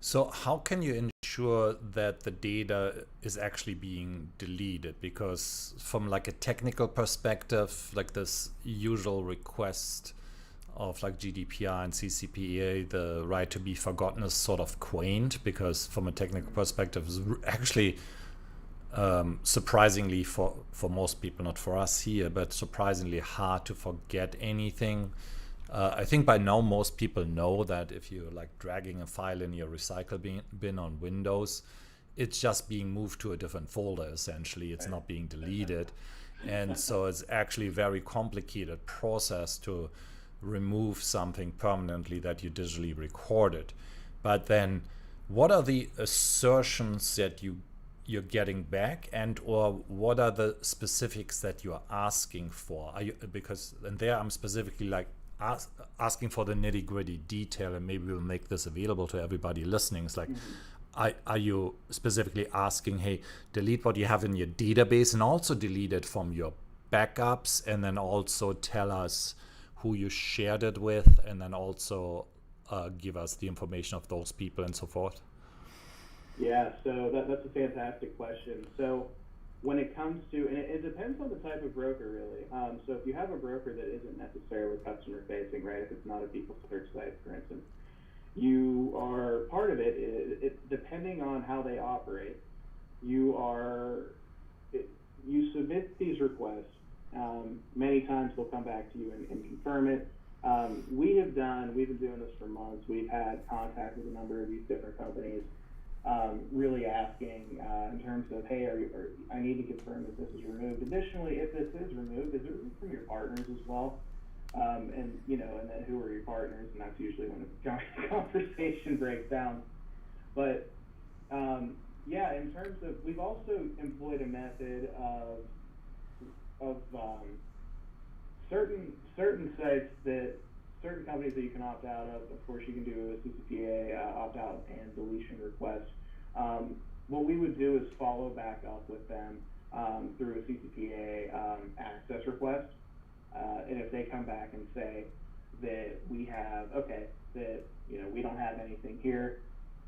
So how can you ensure that the data is actually being deleted? Because from like a technical perspective, like this usual request of like GDPR and CCPA, the right to be forgotten is sort of quaint, because from a technical perspective, it's actually surprisingly for most people, not for us here, but surprisingly hard to forget anything. I think by now most people know that if you're like dragging a file in your recycle bin on Windows, it's just being moved to a different folder essentially. It's not being deleted. And so it's actually a very complicated process to remove something permanently that you digitally recorded. But then what are the assertions that you're getting back, and or what are the specifics that you're asking for? And there I'm specifically like asking for the nitty-gritty detail, and maybe we'll make this available to everybody listening. It's like, are you specifically asking, hey, delete what you have in your database and also delete it from your backups, and then also tell us who you shared it with, and then also give us the information of those people and so forth? Yeah, so that's a fantastic question. So when it comes to, and it depends on the type of broker really. So if you have a broker that isn't necessarily customer facing, right, if it's not a people search site, for instance, you are, part of it depending on how they operate, you submit these requests. Many times they'll come back to you and confirm it. We've been doing this for months. We've had contact with a number of these different companies, really asking in terms of, hey, I need to confirm that this is removed. Additionally, if this is removed, is it removed from your partners as well? And then who are your partners? And that's usually when the conversation breaks down. But in terms of, we've also employed a method of certain sites that certain companies that you can opt out of. Of course, you can do a CCPA opt out and deletion request. What we would do is follow back up with them through a CCPA access request, and if they come back and say that we have we don't have anything here,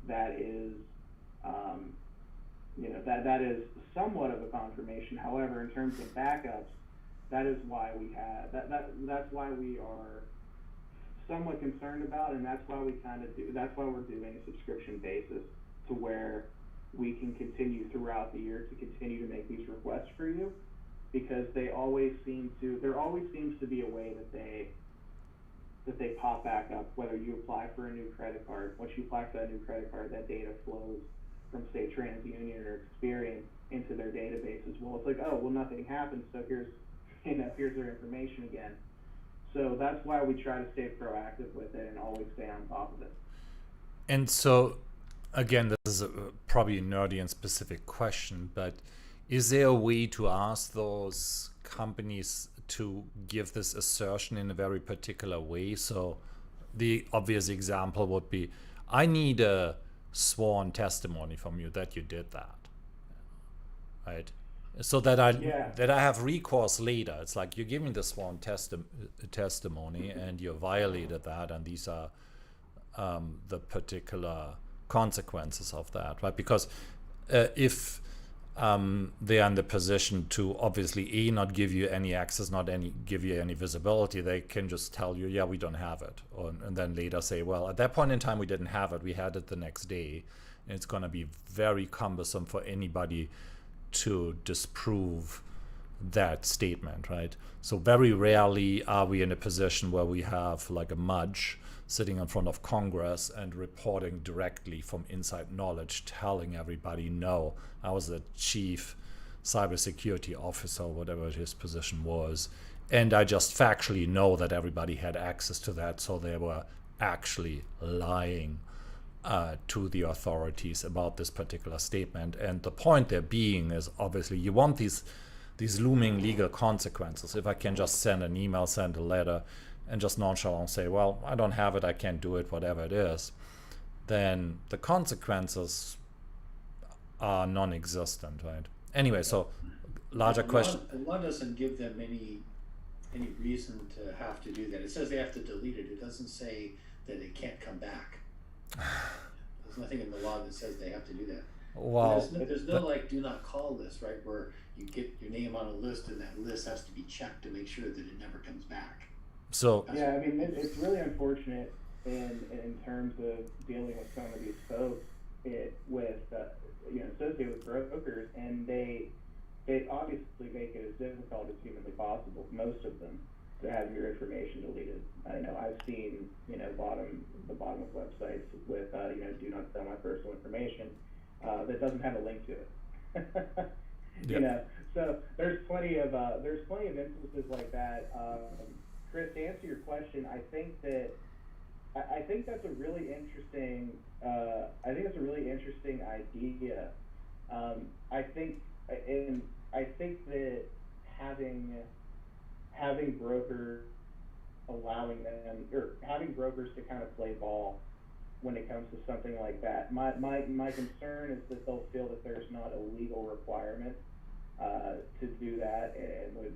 that is that is somewhat of a confirmation. However, in terms of backups, that is why we have that's why we are somewhat concerned about, and that's why we're doing a subscription basis, to where we can continue throughout the year to continue to make these requests for you, because there always seems to be a way that that they pop back up, whether you apply for a new credit card. Once you apply for that new credit card, that data flows from, say, TransUnion or Experian into their databases. Well, it's like, oh, well, nothing happened, so here's their information again. So that's why we try to stay proactive with it and always stay on top of it. And so, again, this is probably a nerdy and specific question, but is there a way to ask those companies to give this assertion in a very particular way? So the obvious example would be, I need a sworn testimony from you that you did that, right? So that I have recourse later. It's like, you give me the sworn testimony and you violated that, and these are the particular consequences of that, right? Because if they are in the position to obviously not give you any access, give you any visibility, they can just tell you, yeah, we don't have it, and then later say, well, at that point in time we didn't have it, we had it the next day. And it's going to be very cumbersome for anybody to disprove that statement, right? So very rarely are we in a position where we have like a mudge sitting in front of Congress and reporting directly from inside knowledge, telling everybody, no, I was the chief cybersecurity officer, whatever his position was, and I just factually know that everybody had access to that, so they were actually lying to the authorities about this particular statement. And the point there being is, obviously, you want these looming legal consequences. If I can just send an email, send a letter, and just nonchalant say, well, I don't have it, I can't do it, whatever it is, then the consequences are non-existent, right? Anyway, so larger question. Law doesn't give them any reason to have to do that. It says they have to delete it. It doesn't say that it can't come back. There's nothing in the law that says they have to do that. Wow. There's no like do not call list, right, where you get your name on a list and that list has to be checked to make sure that it never comes back. So yeah, I mean, it's really unfortunate in terms of dealing with some of these folks associated with brokers, and they obviously make it as difficult as humanly possible, most of them, to have your information deleted. I know I've seen the bottom of websites with do not sell my personal information that doesn't have a link to it. Yep. So there's plenty of instances like that. Chris, to answer your question, I think that's a really interesting. I think it's a really interesting idea. I think that having brokers having brokers to kind of play ball when it comes to something like that. My concern is that they'll feel that there's not a legal requirement to do that, and would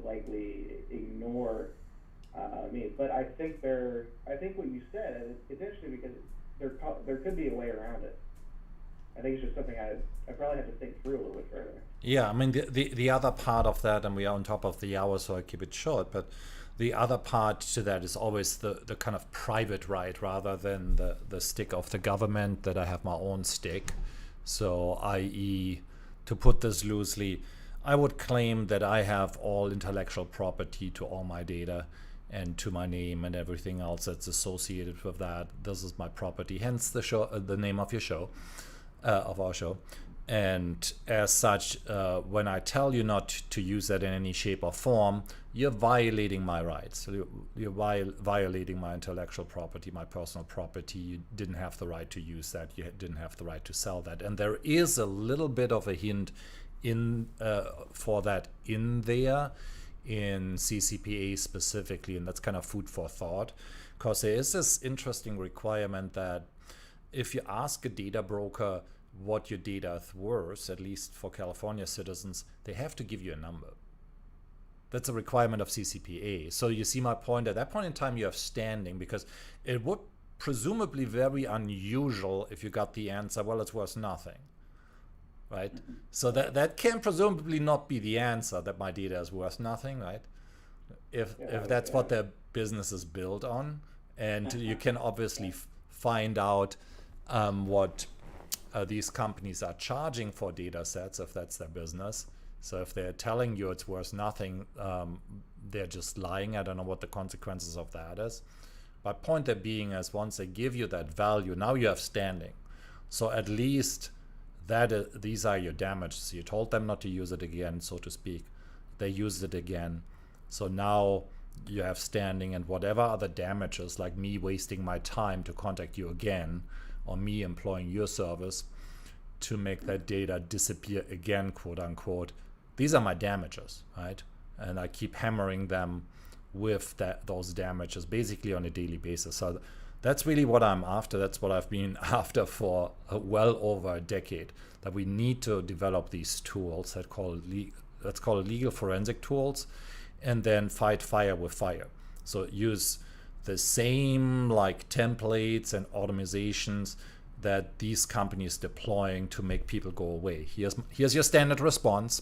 likely ignore me. But I think what you said is interesting, because there could be a way around it. I think it's just something I probably have to think through a little bit further. yeah, I mean, the other part of that, and we are on top of the hour, so I keep it short, but the other part to that is always the kind of private right, rather than the stick of the government, that I have my own stick. So, i.e., to put this loosely, I would claim that I have all intellectual property to all my data and to my name and everything else that's associated with that. This is my property, hence the name of your show, of our show. And as such, when I tell you not to use that in any shape or form, you're violating my rights. You're violating my intellectual property, my personal property. You didn't have the right to use that. You didn't have the right to sell that. And there is a little bit of a hint for that in there, in CCPA specifically, and that's kind of food for thought, because there is this interesting requirement that if you ask a data broker what your data is worth, at least for California citizens, they have to give you a number. That's a requirement of CCPA. So you see my point. At that point in time, you have standing, because it would presumably very unusual if you got the answer, well, it's worth nothing, right? So that can presumably not be the answer, that my data is worth nothing, right? If that's what their business is built on. And you can obviously find out what these companies are charging for data sets, if that's their business. So if they're telling you it's worth nothing, they're just lying. I don't know what the consequences of that is. But point there being is once they give you that value, now you have standing. So at least these are your damages. You told them not to use it again, so to speak. They used it again. So now you have standing, and whatever other damages, like me wasting my time to contact you again, or me employing your service to make that data disappear again, quote unquote, these are my damages, right? And I keep hammering them with those damages basically on a daily basis. So that's really what I'm after. That's what I've been after for well over a decade, that we need to develop these tools let's call it legal forensic tools, and then fight fire with fire. So use the same like templates and automatizations that these companies deploying to make people go away. Here's your standard response.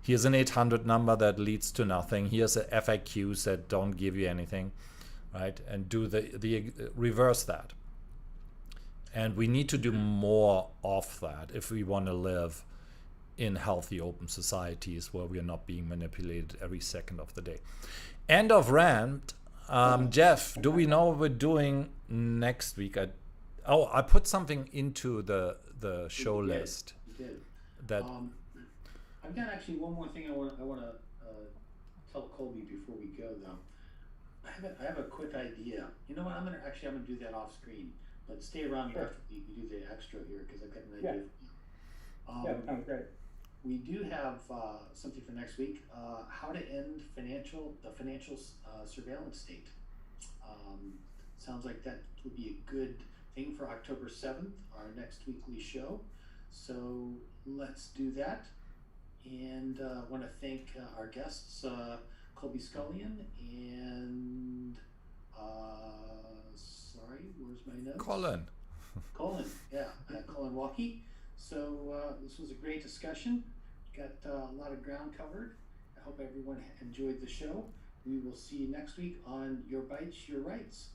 Here's an 800 number that leads to nothing. Here's a FAQs that don't give you anything, right? And do the reverse that. And we need to do more of that if we want to live in healthy open societies where we are not being manipulated every second of the day. End of rant. Jeff, do we know what we're doing next week? I put something into the show list. You did. That I've got actually one more thing I want to tell Colby before we go though. I have a quick idea. You know what? I'm gonna do that off screen. But stay around here after you do the extra here because I've got an idea. Yeah, that sounds great. We do have something for next week. How to end the financial surveillance state. Sounds like that would be a good thing for October 7th, our next weekly show. So let's do that. And I want to thank our guests, Colby Scullion and sorry, where's my notes? Colin, yeah, Colin Walkie. So this was a great discussion. Got a lot of ground covered. I hope everyone enjoyed the show. We will see you next week on Your Bites, Your Rights.